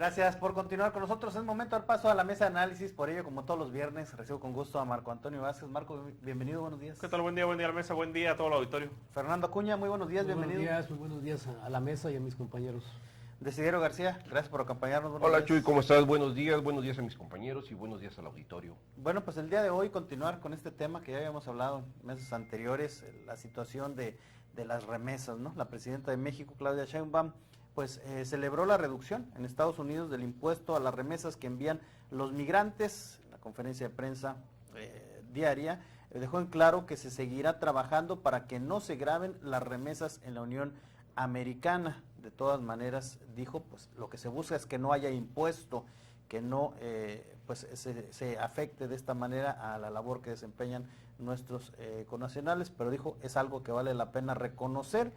Gracias por continuar con nosotros. Es momento de dar paso a la mesa de análisis. Por ello, como todos los viernes, recibo con gusto a Marco Antonio Vázquez. Marco, bienvenido, buenos días. ¿Qué tal? Buen día a la mesa, buen día a todo el auditorio. Fernando Acuña, muy buenos días, bienvenido. Muy buenos días a la mesa y a mis compañeros. Desiderio García, gracias por acompañarnos. Hola días. Chuy, ¿cómo estás? Buenos días a mis compañeros y buenos días al auditorio. Bueno, pues el día de hoy continuar con este tema que ya habíamos hablado en meses anteriores, la situación de las remesas, ¿no? La presidenta de México, Claudia Sheinbaum, pues celebró la reducción en Estados Unidos del impuesto a las remesas que envían los migrantes. En la conferencia de prensa diaria dejó en claro que se seguirá trabajando para que no se graven las remesas en la Unión Americana. De todas maneras, dijo, pues lo que se busca es que no haya impuesto, que no pues se afecte de esta manera a la labor que desempeñan nuestros connacionales, pero dijo, es algo que vale la pena reconocer,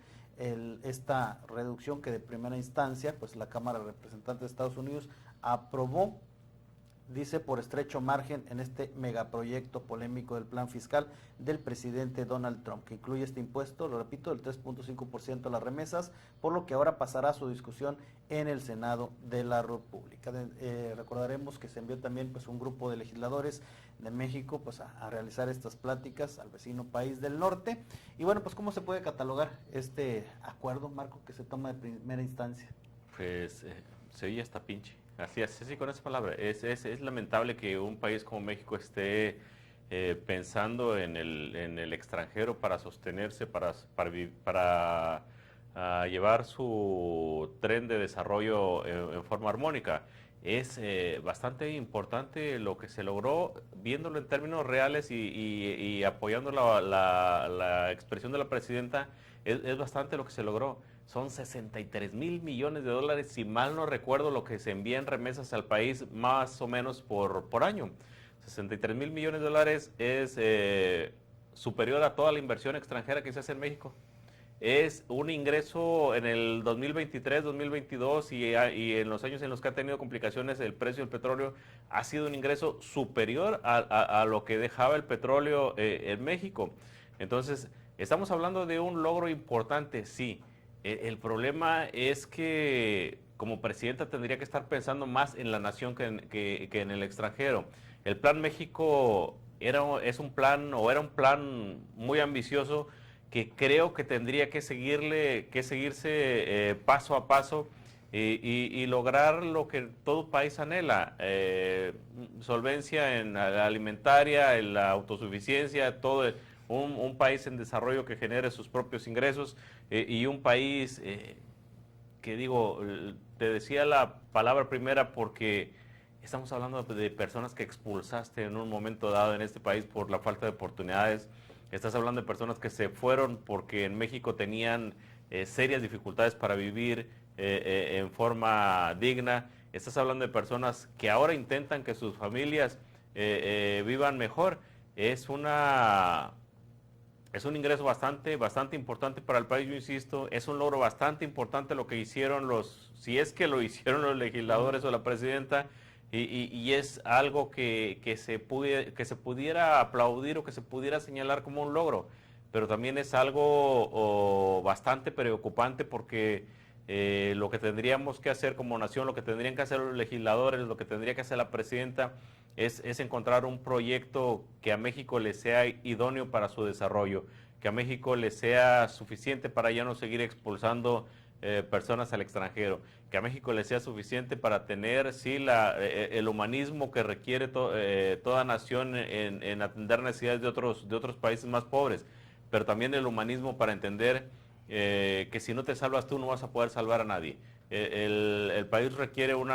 esta reducción que de primera instancia, pues la Cámara de Representantes de Estados Unidos aprobó, dice, por estrecho margen en este megaproyecto polémico del plan fiscal del presidente Donald Trump, que incluye este impuesto, lo repito, del 3.5% a las remesas, por lo que ahora pasará a su discusión en el Senado de la República. Recordaremos que se envió también pues un grupo de legisladores de México pues a realizar estas pláticas al vecino país del norte. Y bueno, pues ¿cómo se puede catalogar este acuerdo, Marco, que se toma de primera instancia? Pues se oye hasta pinche. Así es, sí, con esa palabra. Es lamentable que un país como México esté pensando en el extranjero para sostenerse, para llevar su tren de desarrollo en forma armónica. Es bastante importante lo que se logró, viéndolo en términos reales y apoyando la expresión de la presidenta, es bastante lo que se logró. Son 63 mil millones de dólares, si mal no recuerdo, lo que se envía en remesas al país más o menos por año. 63 mil millones de dólares es superior a toda la inversión extranjera que se hace en México. Es un ingreso en el 2023, 2022 y en los años en los que ha tenido complicaciones el precio del petróleo, ha sido un ingreso superior a lo que dejaba el petróleo en México. Entonces, estamos hablando de un logro importante, sí. El problema es que como presidenta tendría que estar pensando más en la nación que en el extranjero. El Plan México era un plan muy ambicioso que creo que tendría que seguirse paso a paso y lograr lo que todo país anhela, solvencia en la alimentaria, en la autosuficiencia, todo. Un país en desarrollo que genere sus propios ingresos y un país que digo, te decía la palabra primera porque estamos hablando de personas que expulsaste en un momento dado en este país por la falta de oportunidades. Estás hablando de personas que se fueron porque en México tenían serias dificultades para vivir en forma digna. Estás hablando de personas que ahora intentan que sus familias vivan mejor. Es un ingreso bastante importante para el país, yo insisto, es un logro bastante importante lo que hicieron si es que lo hicieron los legisladores o la presidenta, y es algo que se pudiera aplaudir o que se pudiera señalar como un logro, pero también es algo bastante preocupante porque lo que tendríamos que hacer como nación, lo que tendrían que hacer los legisladores, lo que tendría que hacer la presidenta, es encontrar un proyecto que a México le sea idóneo para su desarrollo, que a México le sea suficiente para ya no seguir expulsando personas al extranjero, que a México le sea suficiente para tener, sí, el humanismo que requiere toda nación en atender necesidades de otros países más pobres, pero también el humanismo para entender que si no te salvas tú no vas a poder salvar a nadie. El país requiere un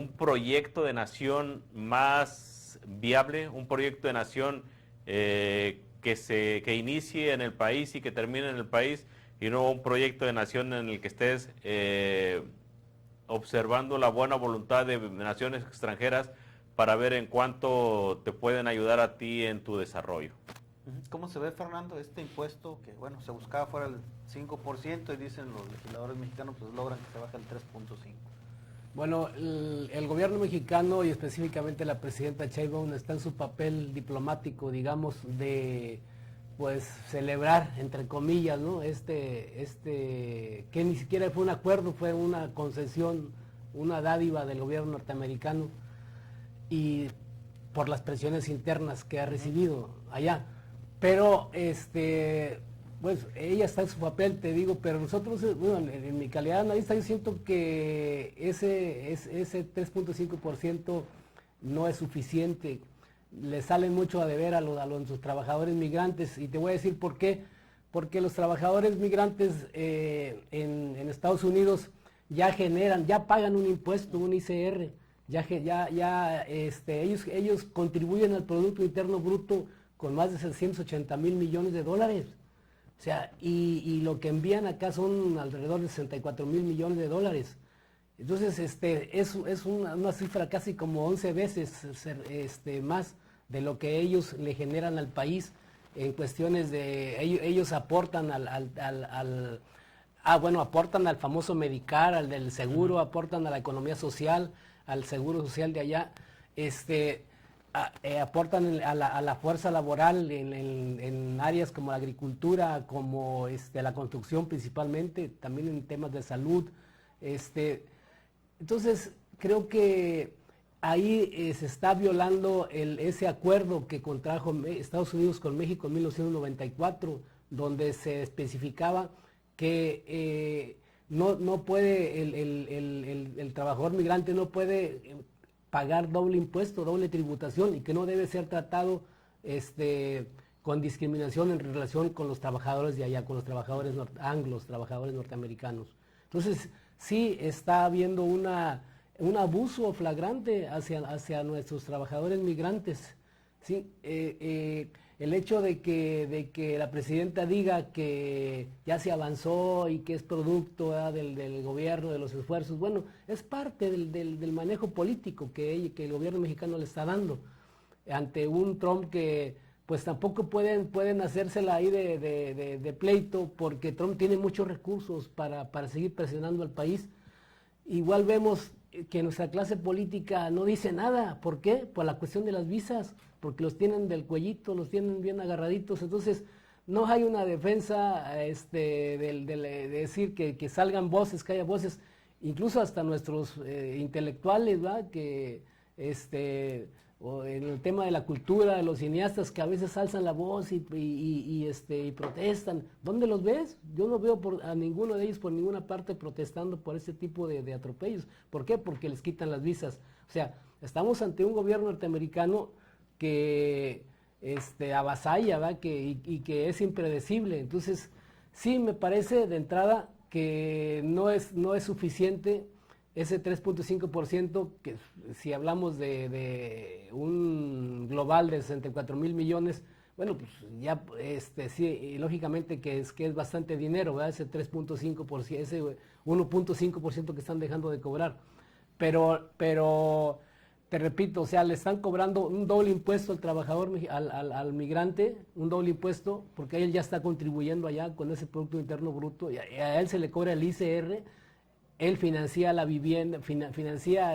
proyecto de nación más viable, un proyecto de nación que inicie en el país y que termine en el país, y no un proyecto de nación en el que estés observando la buena voluntad de naciones extranjeras para ver en cuánto te pueden ayudar a ti en tu desarrollo. ¿Cómo se ve, Fernando, este impuesto que, bueno, se buscaba fuera el 5% y dicen los legisladores mexicanos, pues logran que se baje al 3.5%? Bueno, el gobierno mexicano y específicamente la presidenta Sheinbaum está en su papel diplomático, digamos, de pues celebrar, entre comillas, ¿no? Que ni siquiera fue un acuerdo, fue una concesión una dádiva del gobierno norteamericano y por las presiones internas que ha recibido allá. Pero pues ella está en su papel, te digo, pero nosotros, bueno, en mi calidad de analista, yo siento que ese 3.5% no es suficiente. Le salen mucho a deber a los trabajadores migrantes, y te voy a decir por qué. Porque los trabajadores migrantes en Estados Unidos ya pagan un impuesto, un ICR, ellos contribuyen al Producto Interno Bruto con más de 680 mil millones de dólares. O sea, y lo que envían acá son alrededor de 64 mil millones de dólares. Entonces, es una cifra casi como 11 veces más de lo que ellos le generan al país en cuestiones de... Ellos aportan aportan al famoso Medicar, al del seguro, aportan a la economía social, al seguro social de allá, aportan a la fuerza laboral en áreas como la agricultura, como la construcción principalmente, también en temas de salud. Entonces, creo que ahí se está violando ese acuerdo que contrajo Estados Unidos con México en 1994, donde se especificaba que no puede, el trabajador migrante no puede pagar doble impuesto, doble tributación, y que no debe ser tratado con discriminación en relación con los trabajadores de allá, con los trabajadores anglos, trabajadores norteamericanos. Entonces, sí está habiendo un abuso flagrante hacia nuestros trabajadores migrantes. ¿Sí? El hecho de que la presidenta diga que ya se avanzó y que es producto del gobierno, de los esfuerzos, bueno, es parte del manejo político que el gobierno mexicano le está dando ante un Trump que pues tampoco pueden hacérsela ahí de pleito, porque Trump tiene muchos recursos para seguir presionando al país. Igual vemos que nuestra clase política no dice nada. ¿Por qué? Por la cuestión de las visas, porque los tienen del cuellito, los tienen bien agarraditos. Entonces, no hay una defensa de decir que salgan voces, que haya voces, incluso hasta nuestros intelectuales, ¿verdad? O en el tema de la cultura, de los cineastas que a veces alzan la voz y protestan. ¿Dónde los ves? Yo no veo a ninguno de ellos por ninguna parte protestando por este tipo de atropellos. ¿Por qué? Porque les quitan las visas. O sea, estamos ante un gobierno norteamericano que avasalla, ¿verdad? Y que es impredecible. Entonces, sí me parece de entrada que no es suficiente ese 3.5%, que si hablamos de un global de 64 mil millones, bueno, pues ya sí, lógicamente que es bastante dinero, ¿verdad? Ese 3.5%, ese 1.5% que están dejando de cobrar. Pero te repito, o sea, le están cobrando un doble impuesto al trabajador, al migrante, un doble impuesto, porque él ya está contribuyendo allá con ese Producto Interno Bruto, y a él se le cobra el ICR. Él financia la vivienda, financia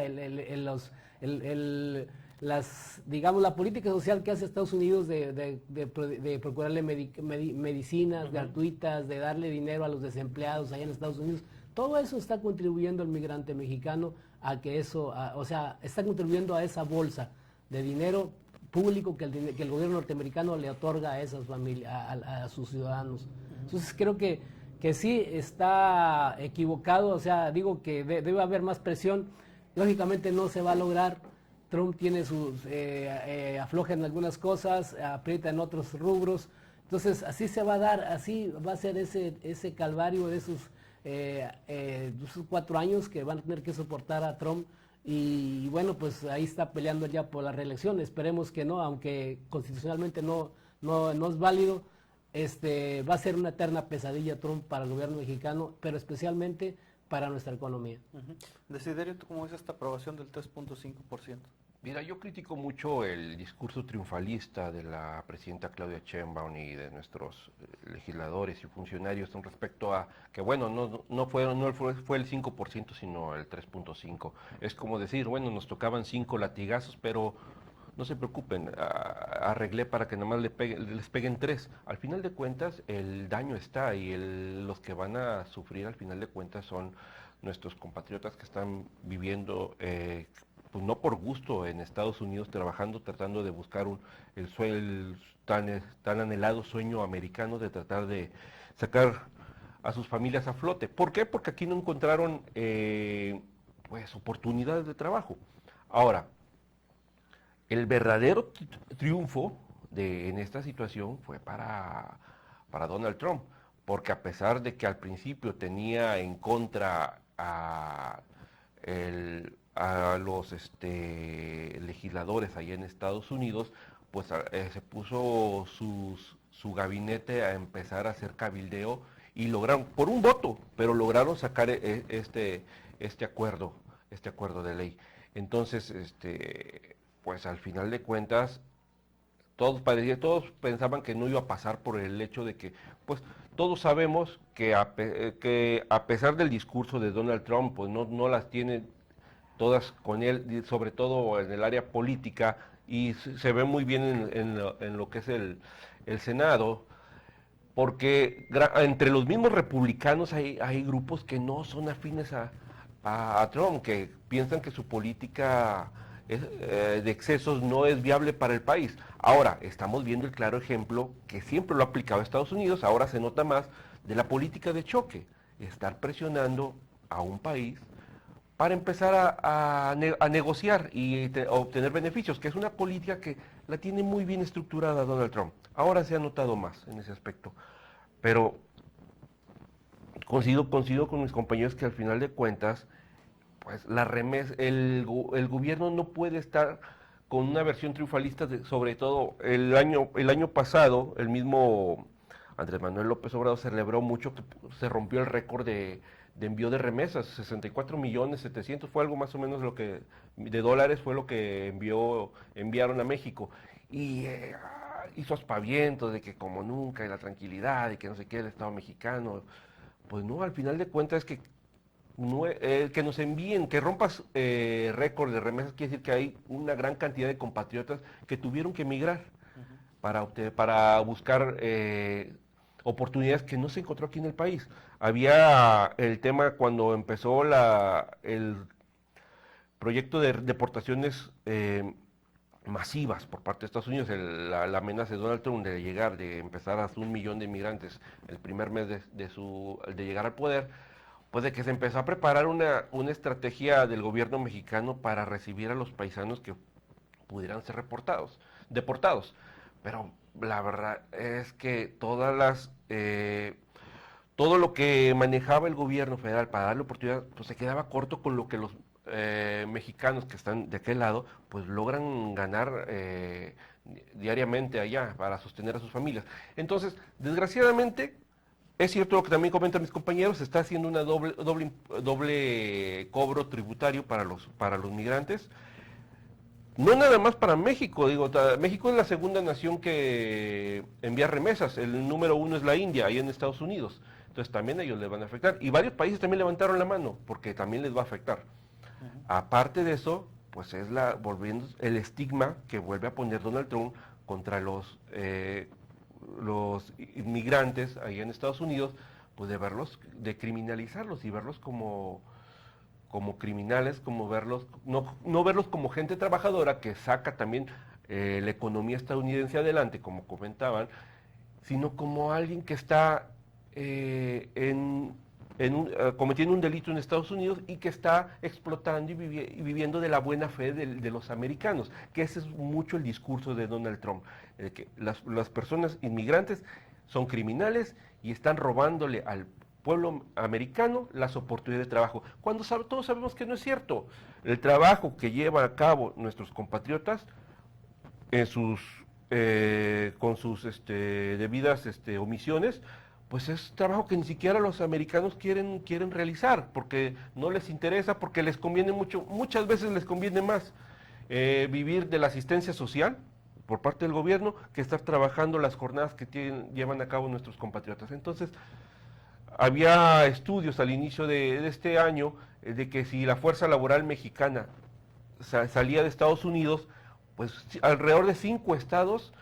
digamos, la política social que hace Estados Unidos de procurarle medicinas gratuitas, de darle dinero a los desempleados allá en Estados Unidos. Todo eso está contribuyendo al migrante mexicano a que o sea, está contribuyendo a esa bolsa de dinero público que el gobierno norteamericano le otorga a esas familias, a sus ciudadanos. Entonces creo que sí está equivocado, o sea, digo que debe haber más presión. Lógicamente no se va a lograr. Trump tiene afloja en algunas cosas, aprieta en otros rubros. Entonces así se va a dar, así va a ser ese calvario de esos 4 años que van a tener que soportar a Trump. Y bueno, pues ahí está peleando ya por la reelección. Esperemos que no, aunque constitucionalmente no es válido. Va a ser una eterna pesadilla Trump para el gobierno mexicano, pero especialmente para nuestra economía. Desiderio, ¿tú cómo ves esta aprobación del 3.5%? Mira, yo critico mucho el discurso triunfalista de la presidenta Claudia Sheinbaum y de nuestros legisladores y funcionarios con respecto a que, bueno, no fue el 5%, sino el 3.5%. Es como decir, bueno, nos tocaban 5 latigazos, pero no se preocupen, arreglé para que nada más les peguen 3. Al final de cuentas, el daño está y los que van a sufrir al final de cuentas son nuestros compatriotas que están viviendo, pues no por gusto en Estados Unidos, trabajando, tratando de buscar el tan anhelado sueño americano de tratar de sacar a sus familias a flote. ¿Por qué? Porque aquí no encontraron pues oportunidades de trabajo. Ahora, el verdadero triunfo en esta situación fue para Donald Trump, porque a pesar de que al principio tenía en contra a los legisladores allá en Estados Unidos, pues se puso su gabinete a empezar a hacer cabildeo y lograron, por un voto, pero lograron sacar este acuerdo de ley. Entonces, pues al final de cuentas, todos pensaban que no iba a pasar por el hecho de que, pues todos sabemos que a pesar del discurso de Donald Trump, pues no las tiene todas con él, sobre todo en el área política, y se ve muy bien en lo que es el Senado, porque entre los mismos republicanos hay grupos que no son afines a Trump, que piensan que su política de excesos no es viable para el país. Ahora, estamos viendo el claro ejemplo, que siempre lo ha aplicado Estados Unidos, ahora se nota más, de la política de choque, estar presionando a un país para empezar a negociar y obtener beneficios, que es una política que la tiene muy bien estructurada Donald Trump. Ahora se ha notado más en ese aspecto. Pero coincido con mis compañeros que al final de cuentas, pues el gobierno no puede estar con una versión triunfalista, sobre todo el año pasado, el mismo Andrés Manuel López Obrador celebró mucho que se rompió el récord de envío de remesas, 64.700.000 fue algo más o menos de dólares fue lo que enviaron a México. Y hizo aspavientos de que como nunca, y la tranquilidad, y que no sé qué, el Estado mexicano. Pues no, al final de cuentas es que que nos envíen, que rompas récord de remesas, quiere decir que hay una gran cantidad de compatriotas que tuvieron que emigrar para buscar oportunidades que no se encontró aquí en el país. Había el tema cuando empezó el proyecto de deportaciones masivas por parte de Estados Unidos, la amenaza de Donald Trump de empezar a hacer 1 millón de inmigrantes el primer mes de llegar al poder, pues de que se empezó a preparar una estrategia del gobierno mexicano para recibir a los paisanos que pudieran ser deportados. Pero la verdad es que todo lo que manejaba el gobierno federal para darle oportunidad, pues se quedaba corto con lo que los mexicanos que están de aquel lado, pues logran ganar diariamente allá para sostener a sus familias. Entonces, desgraciadamente, es cierto lo que también comentan mis compañeros, se está haciendo una doble cobro tributario para los migrantes. No nada más para México, México es la segunda nación que envía remesas, el número 1 es la India, ahí en Estados Unidos, entonces también a ellos les van a afectar, y varios países también levantaron la mano, porque también les va a afectar. Aparte de eso, pues es volviendo el estigma que vuelve a poner Donald Trump contra los inmigrantes ahí en Estados Unidos, pues de criminalizarlos y verlos como criminales, como no verlos como gente trabajadora que saca también la economía estadounidense adelante, como comentaban, sino como alguien que está cometiendo un delito en Estados Unidos y que está explotando y viviendo de la buena fe de los americanos, que ese es mucho el discurso de Donald Trump, que las personas inmigrantes son criminales y están robándole al pueblo americano las oportunidades de trabajo, cuando todos sabemos que no es cierto. El trabajo que llevan a cabo nuestros compatriotas con sus debidas omisiones, pues es trabajo que ni siquiera los americanos quieren realizar, porque no les interesa, porque les conviene muchas veces les conviene más vivir de la asistencia social por parte del gobierno que estar trabajando las jornadas que llevan a cabo nuestros compatriotas. Entonces, había estudios al inicio de este año de que si la fuerza laboral mexicana salía de Estados Unidos, pues alrededor de 5 estados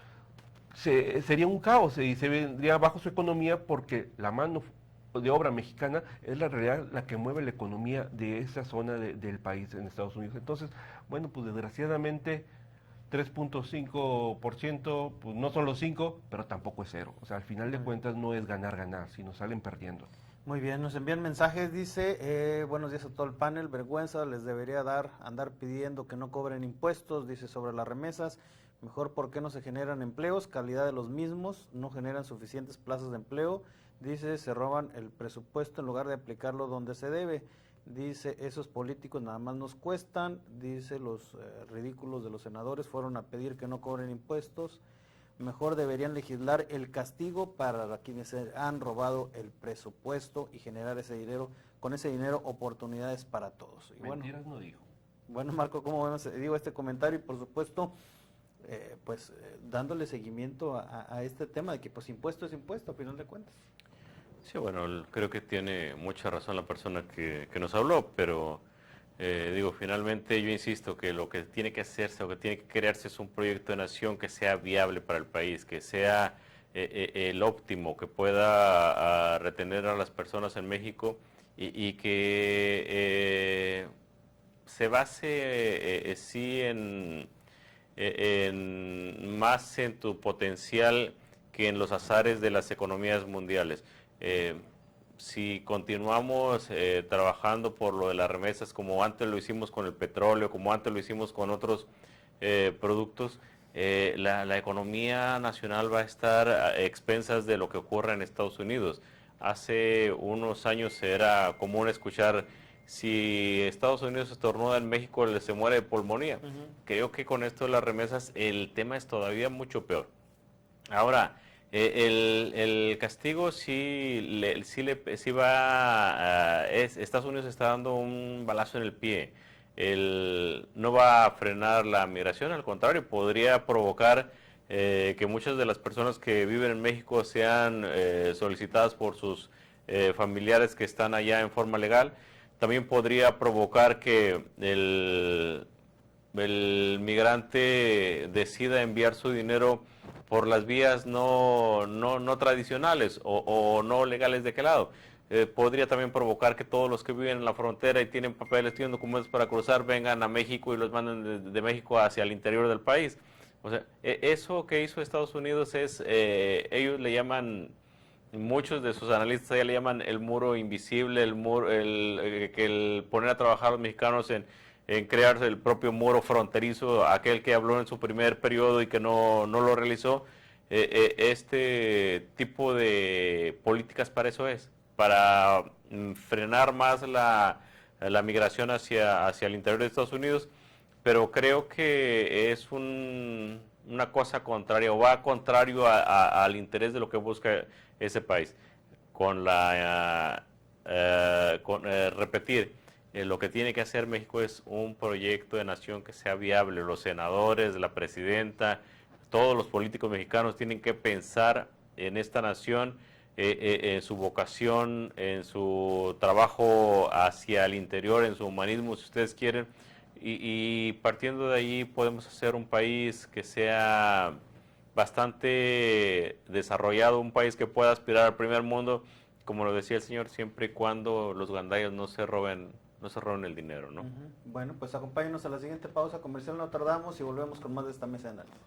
sería un caos y se vendría bajo su economía porque la mano de obra mexicana es la realidad la que mueve la economía de esa zona del país en Estados Unidos. Entonces, bueno, pues desgraciadamente 3.5%, pues no son los 5, pero tampoco es 0. O sea, al final de cuentas no es ganar, sino salen perdiendo. Muy bien, nos envían mensajes, dice, buenos días a todo el panel, vergüenza, les debería andar pidiendo que no cobren impuestos, dice, sobre las remesas, mejor porque no se generan empleos, calidad de los mismos, no generan suficientes plazas de empleo, dice, se roban el presupuesto en lugar de aplicarlo donde se debe, dice, esos políticos nada más nos cuestan, dice, los ridículos de los senadores fueron a pedir que no cobren impuestos, mejor deberían legislar el castigo para quienes se han robado el presupuesto y generar ese dinero, con ese dinero oportunidades para todos. Y Mentiras no dijo. Bueno, Marco, ¿cómo vemos? Digo este comentario y por supuesto, dándole seguimiento a este tema de que pues impuesto es impuesto, a final de cuentas. Sí, bueno, creo que tiene mucha razón la persona que nos habló, pero finalmente yo insisto que lo que tiene que hacerse o que tiene que crearse es un proyecto de nación que sea viable para el país, que sea el óptimo, que pueda retener a las personas en México y que se base sí más en tu potencial que en los azares de las economías mundiales. Si continuamos trabajando por lo de las remesas como antes lo hicimos con el petróleo, como antes lo hicimos con otros productos, la economía nacional va a estar a expensas de lo que ocurra en Estados Unidos. Hace unos años era común escuchar, si Estados Unidos estornuda en México se muere de pulmonía. Creo que con esto de las remesas el tema es todavía mucho peor. Ahora, el castigo Estados Unidos está dando un balazo en el pie. No va a frenar la migración, al contrario, podría provocar que muchas de las personas que viven en México sean solicitadas por sus familiares que están allá en forma legal. También podría provocar que el migrante decida enviar su dinero por las vías no tradicionales o no legales. ¿De qué lado? Podría también provocar que todos los que viven en la frontera y tienen papeles, tienen documentos para cruzar, vengan a México y los manden de México hacia el interior del país. O sea, eso que hizo Estados Unidos es, ellos le llaman, muchos de sus analistas allá le llaman el muro invisible, el poner a trabajar a los mexicanos en crear el propio muro fronterizo, aquel que habló en su primer periodo y que no lo realizó. Este tipo de políticas para eso es, para frenar más la migración hacia el interior de Estados Unidos, pero creo que es una cosa contraria, o va contrario al interés de lo que busca ese país, repetir. Lo que tiene que hacer México es un proyecto de nación que sea viable. Los senadores, la presidenta, todos los políticos mexicanos tienen que pensar en esta nación, en su vocación, en su trabajo hacia el interior, en su humanismo, si ustedes quieren. Y partiendo de ahí podemos hacer un país que sea bastante desarrollado, un país que pueda aspirar al primer mundo, como lo decía el señor, siempre y cuando los gandallas no se roben el dinero, ¿no? Bueno, pues acompáñenos a la siguiente pausa comercial, no tardamos y volvemos con más de esta mesa de análisis.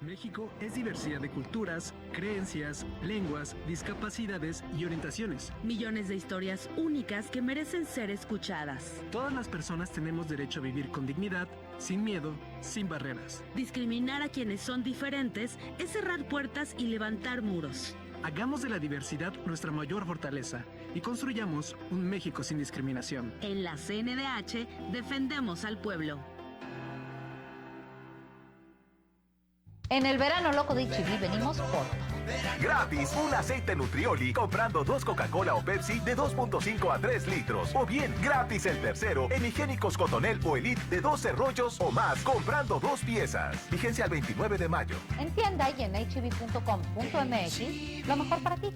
México es diversidad de culturas, creencias, lenguas, discapacidades y orientaciones. Millones de historias únicas que merecen ser escuchadas. Todas las personas tenemos derecho a vivir con dignidad, sin miedo, sin barreras. Discriminar a quienes son diferentes es cerrar puertas y levantar muros. Hagamos de la diversidad nuestra mayor fortaleza y construyamos un México sin discriminación. En la CNDH defendemos al pueblo. En el verano loco de H-E-B venimos por Gratis, un aceite Nutrioli comprando 2 Coca-Cola o Pepsi de 2.5 a 3 litros. O bien, gratis el tercero en higiénicos Cotonel o Elite de 12 rollos o más comprando 2 piezas. Vigencia al 29 de mayo. En tienda y en hb.com.mx, lo mejor para ti.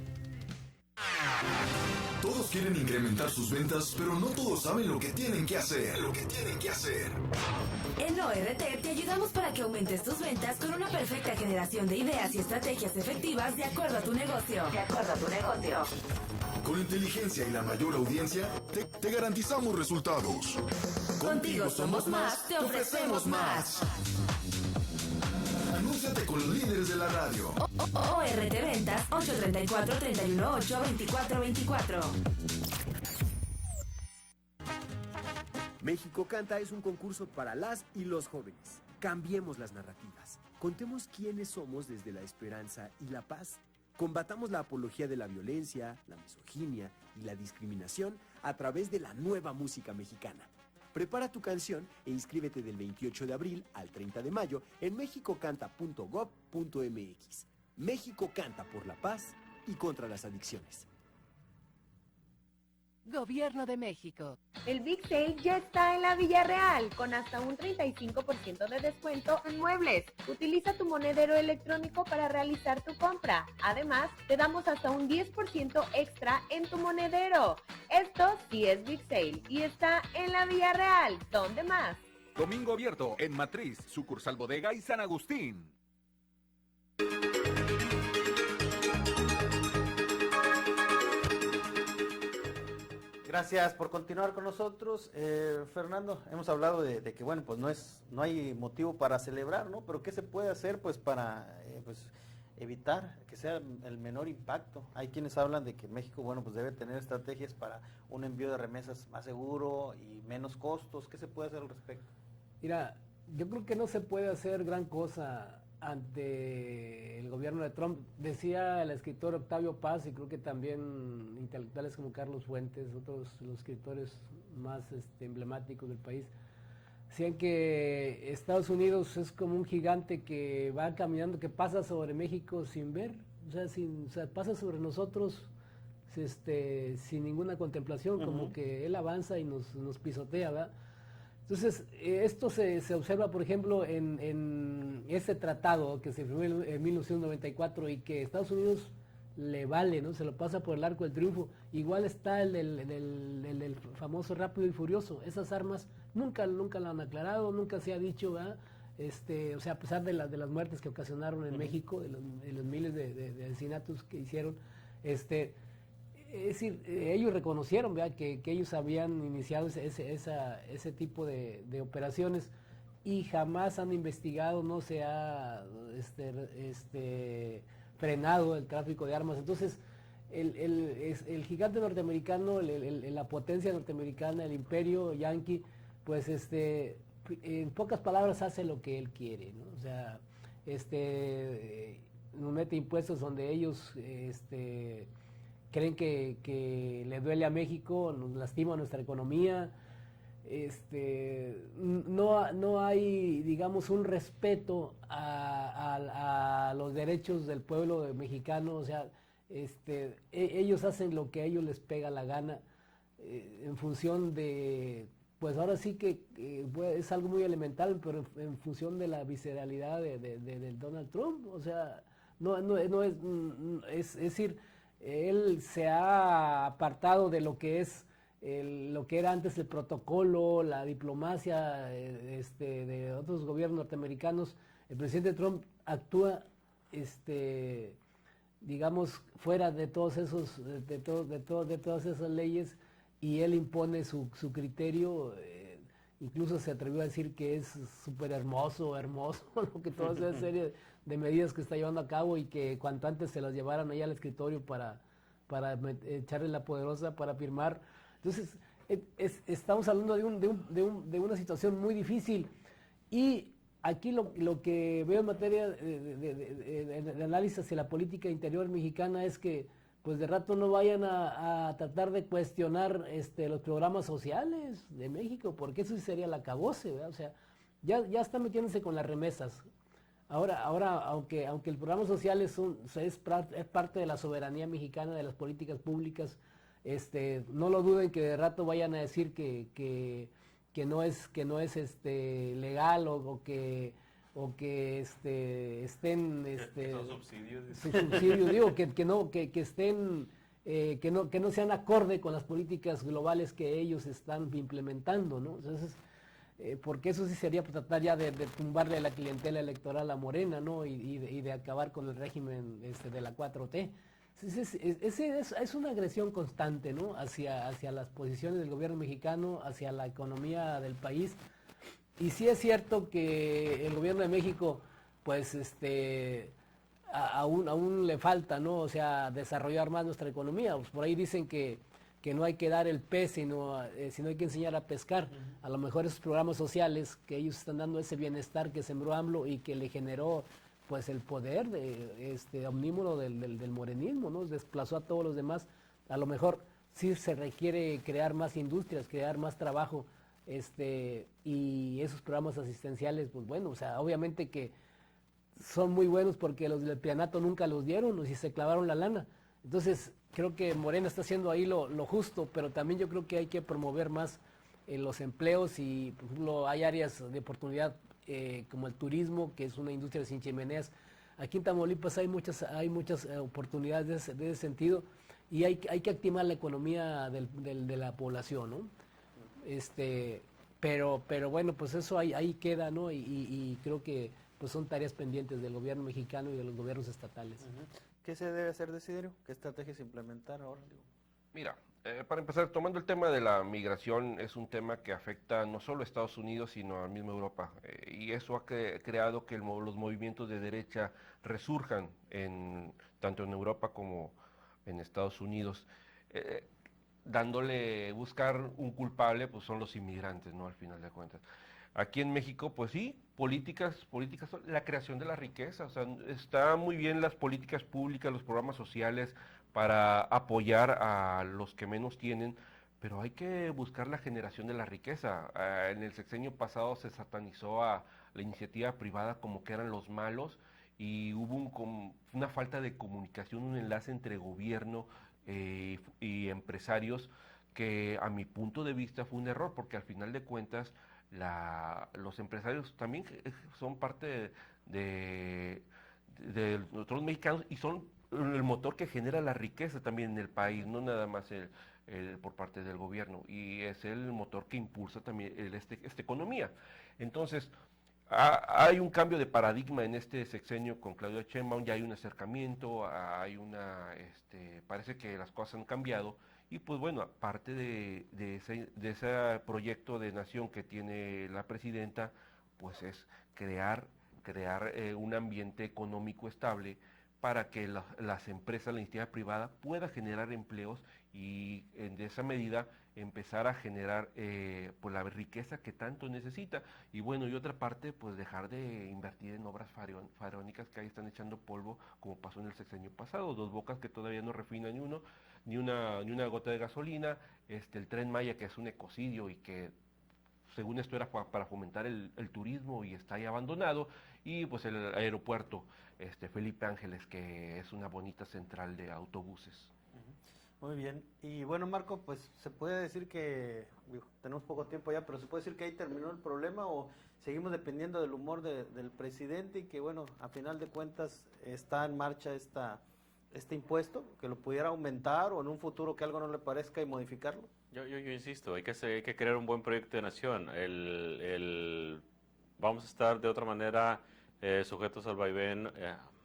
Todos quieren incrementar sus ventas, pero no todos saben lo que tienen que hacer. En ORT te ayudamos para que aumentes tus ventas con una perfecta generación de ideas y estrategias efectivas de acuerdo a tu negocio. Con inteligencia y la mayor audiencia, te garantizamos resultados. Contigo somos más, te ofrecemos más. Anúnciate con los líderes de la radio. ORT Ventas 834-318-2424. México Canta es un concurso para las y los jóvenes. Cambiemos las narrativas. Contemos quiénes somos desde la esperanza y la paz. Combatamos la apología de la violencia, la misoginia y la discriminación a través de la nueva música mexicana. Prepara tu canción e inscríbete del 28 de abril al 30 de mayo en mexicocanta.gov.mx. México canta por la paz y contra las adicciones. Gobierno de México. El Big Sale ya está en la Villarreal con hasta un 35% de descuento en muebles. Utiliza tu monedero electrónico para realizar tu compra. Además, te damos hasta un 10% extra en tu monedero. Esto sí es Big Sale y está en la Villarreal. ¿Dónde más? Domingo abierto en Matriz, sucursal Bodega y San Agustín. Gracias por continuar con nosotros. Fernando, hemos hablado de que, bueno, pues no hay motivo para celebrar, ¿no? Pero ¿qué se puede hacer, pues, para evitar que sea el menor impacto? Hay quienes hablan de que México, bueno, pues debe tener estrategias para un envío de remesas más seguro y menos costos. ¿Qué se puede hacer al respecto? Mira, yo creo que no se puede hacer gran cosa ante el gobierno de Trump. Decía el escritor Octavio Paz, y creo que también intelectuales como Carlos Fuentes, otros los escritores más emblemáticos del país, decían que Estados Unidos es como un gigante que va caminando, que pasa sobre México sin ver, o sea, pasa sobre nosotros sin ninguna contemplación, como que él avanza y nos pisotea, ¿verdad? Entonces, esto se observa, por ejemplo, en este tratado que se firmó en 1994 y que Estados Unidos le vale, ¿no? Se lo pasa por el arco del triunfo. Igual está el del famoso Rápido y Furioso. Esas armas nunca lo han aclarado, nunca se ha dicho, ¿verdad? O sea, a pesar de las muertes que ocasionaron en México, de los miles de asesinatos que hicieron, es decir, ellos reconocieron, ¿verdad?, que ellos habían iniciado ese tipo de operaciones y jamás han investigado, no se ha frenado el tráfico de armas. Entonces, el gigante norteamericano, la potencia norteamericana, el imperio yanqui, pues en pocas palabras hace lo que él quiere, ¿no? O sea, nos mete impuestos donde ellos creen que le duele a México, nos lastima nuestra economía. No hay, digamos, un respeto a los derechos del pueblo mexicano. O sea, ellos hacen lo que a ellos les pega la gana en función de, pues ahora sí que es algo muy elemental, pero en función de la visceralidad del Donald Trump. O sea, es decir, él se ha apartado de lo que es lo que era antes el protocolo, la diplomacia de otros gobiernos norteamericanos. El presidente Trump actúa, digamos, fuera de todos esos, de todas esas leyes, y él impone su criterio. Incluso se atrevió a decir que es súper hermoso, lo que toda esa serie de medidas que está llevando a cabo, y que cuanto antes se las llevaran allá al escritorio para echarle la poderosa para firmar. Entonces, estamos hablando de una situación muy difícil, y aquí lo que veo en materia de análisis hacia la política interior mexicana es que, pues, de rato no vayan a tratar de cuestionar los programas sociales de México, porque eso sí sería el acabose, ¿verdad? O sea, ya están metiéndose con las remesas. Ahora, aunque el programa social es parte de la soberanía mexicana, de las políticas públicas, no lo duden que de rato vayan a decir que no es legal, o que estén son subsidios. Subsidios, digo, que estén que no sean acorde con las políticas globales que ellos están implementando, ¿no? Entonces, porque eso sí sería tratar ya de tumbarle la clientela electoral a Morena, ¿no? Y de acabar con el régimen de la 4T. Es una agresión constante, ¿no? Hacia las posiciones del gobierno mexicano, hacia la economía del país. Y sí es cierto que el gobierno de México, pues, aún le falta, ¿no? O sea, desarrollar más nuestra economía. Pues por ahí dicen que no hay que dar el pez, sino hay que enseñar a pescar. A lo mejor esos programas sociales que ellos están dando, ese bienestar que sembró AMLO y que le generó pues el poder omnímodo del morenismo, ¿no? Desplazó a todos los demás. A lo mejor sí se requiere crear más industrias, crear más trabajo, y esos programas asistenciales, pues bueno, o sea, obviamente que son muy buenos porque los del Pianato nunca los dieron, o si se clavaron la lana. Entonces, creo que Morena está haciendo ahí lo justo, pero también yo creo que hay que promover más los empleos y, por ejemplo, hay áreas de oportunidad como el turismo, que es una industria sin chimeneas. Aquí en Tamaulipas hay muchas oportunidades de ese sentido y hay que activar la economía de la población, ¿no? Pero bueno, pues eso ahí queda, ¿no? Y creo que pues son tareas pendientes del gobierno mexicano y de los gobiernos estatales. ¿Qué se debe hacer, Desiderio? ¿Qué estrategias implementar ahora? Mira, para empezar, tomando el tema de la migración, es un tema que afecta no solo a Estados Unidos, sino a misma Europa. Y eso ha creado que los movimientos de derecha resurjan tanto en Europa como en Estados Unidos. Buscar un culpable, pues son los inmigrantes, ¿no? Al final de cuentas. Aquí en México, pues sí, políticas, la creación de la riqueza, o sea, está muy bien las políticas públicas, los programas sociales para apoyar a los que menos tienen, pero hay que buscar la generación de la riqueza. En el sexenio pasado se satanizó a la iniciativa privada como que eran los malos y hubo una falta de comunicación, un enlace entre gobierno y empresarios que a mi punto de vista fue un error, porque al final de cuentas los empresarios también son parte de nosotros mexicanos y son el motor que genera la riqueza también en el país, no nada más por parte del gobierno, y es el motor que impulsa también esta economía. Entonces, hay un cambio de paradigma en este sexenio con Claudia Sheinbaum, ya hay un acercamiento, parece que las cosas han cambiado. Y pues bueno, aparte de ese proyecto de nación que tiene la presidenta, pues es crear un ambiente económico estable para que las empresas, la iniciativa privada pueda generar empleos y de esa medida empezar a generar pues la riqueza que tanto necesita. Y bueno, y otra parte, pues dejar de invertir en obras faraónicas que ahí están echando polvo, como pasó en el sexenio pasado, Dos Bocas que todavía no refina ni una gota de gasolina, el Tren Maya que es un ecocidio y que según esto era para fomentar el turismo y está ahí abandonado, y pues el aeropuerto Felipe Ángeles, que es una bonita central de autobuses. Muy bien, y bueno, Marco, pues se puede decir que, tenemos poco tiempo ya, pero se puede decir que ahí terminó el problema, o seguimos dependiendo del humor del presidente, y que bueno, a final de cuentas está en marcha este impuesto, que lo pudiera aumentar, o en un futuro que algo no le parezca y modificarlo. Yo insisto, hay que crear un buen proyecto de nación. Vamos a estar de otra manera sujetos al vaivén,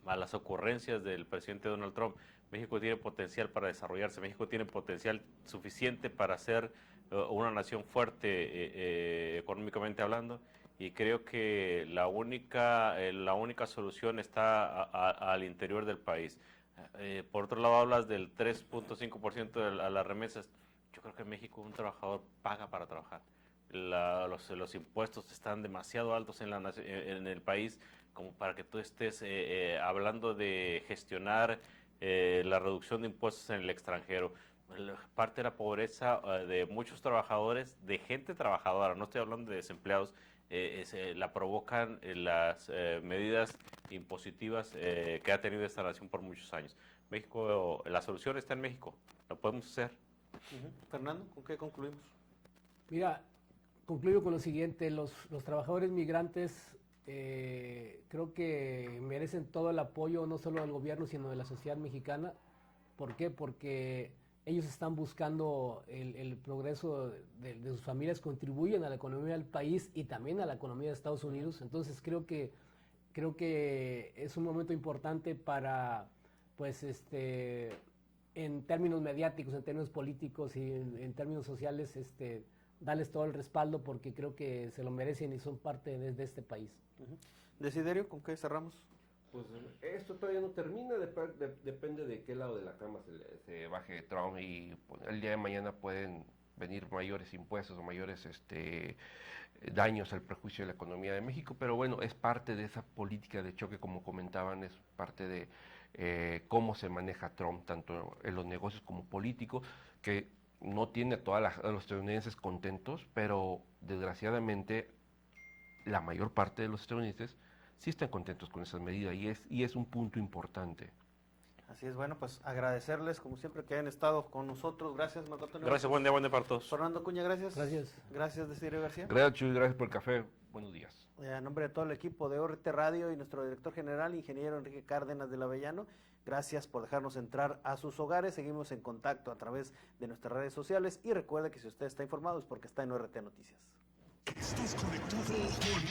a las ocurrencias del presidente Donald Trump. México tiene potencial para desarrollarse, México tiene potencial suficiente para ser una nación fuerte económicamente hablando, y creo que la única solución está al interior del país. Por otro lado, hablas del 3.5% a las remesas. Yo creo que en México un trabajador paga para trabajar. Los impuestos están demasiado altos en el país como para que tú estés hablando de gestionar la reducción de impuestos en el extranjero. Parte de la pobreza de muchos trabajadores, de gente trabajadora, no estoy hablando de desempleados, la provocan las medidas impositivas que ha tenido esta nación por muchos años. México, la solución está en México, lo podemos hacer. Fernando, ¿con qué concluimos? Mira, concluyo con lo siguiente: los trabajadores migrantes creo que merecen todo el apoyo, no solo del gobierno, sino de la sociedad mexicana, ¿Por qué? Porque ellos están buscando el progreso de sus familias, contribuyen a la economía del país y también a la economía de Estados Unidos. Entonces creo que es un momento importante para, pues, en términos mediáticos, en términos políticos y en términos sociales, darles todo el respaldo, porque creo que se lo merecen y son parte de este país. Desiderio, ¿con qué cerramos? Pues esto todavía no termina, depende de qué lado de la cama se baje Trump, y pues, el día de mañana pueden venir mayores impuestos o mayores daños al perjuicio de la economía de México, pero bueno, es parte de esa política de choque, como comentaban, es parte de cómo se maneja Trump, tanto en los negocios como político, que no tiene a los estadounidenses contentos, pero desgraciadamente la mayor parte de los estadounidenses sí están contentos con esas medidas, y es un punto importante. Así es, bueno, pues agradecerles, como siempre, que hayan estado con nosotros. Gracias, Marco Antonio. Gracias, buen día para todos. Fernando Cuña, gracias. Gracias. Gracias, Desiderio García. Gracias, Chuy, gracias por el café. Buenos días. A nombre de todo el equipo de ORT Radio y nuestro director general, ingeniero Enrique Cárdenas del Avellano, gracias por dejarnos entrar a sus hogares. Seguimos en contacto a través de nuestras redes sociales y recuerde que si usted está informado es porque está en ORT Noticias. Estás conectado con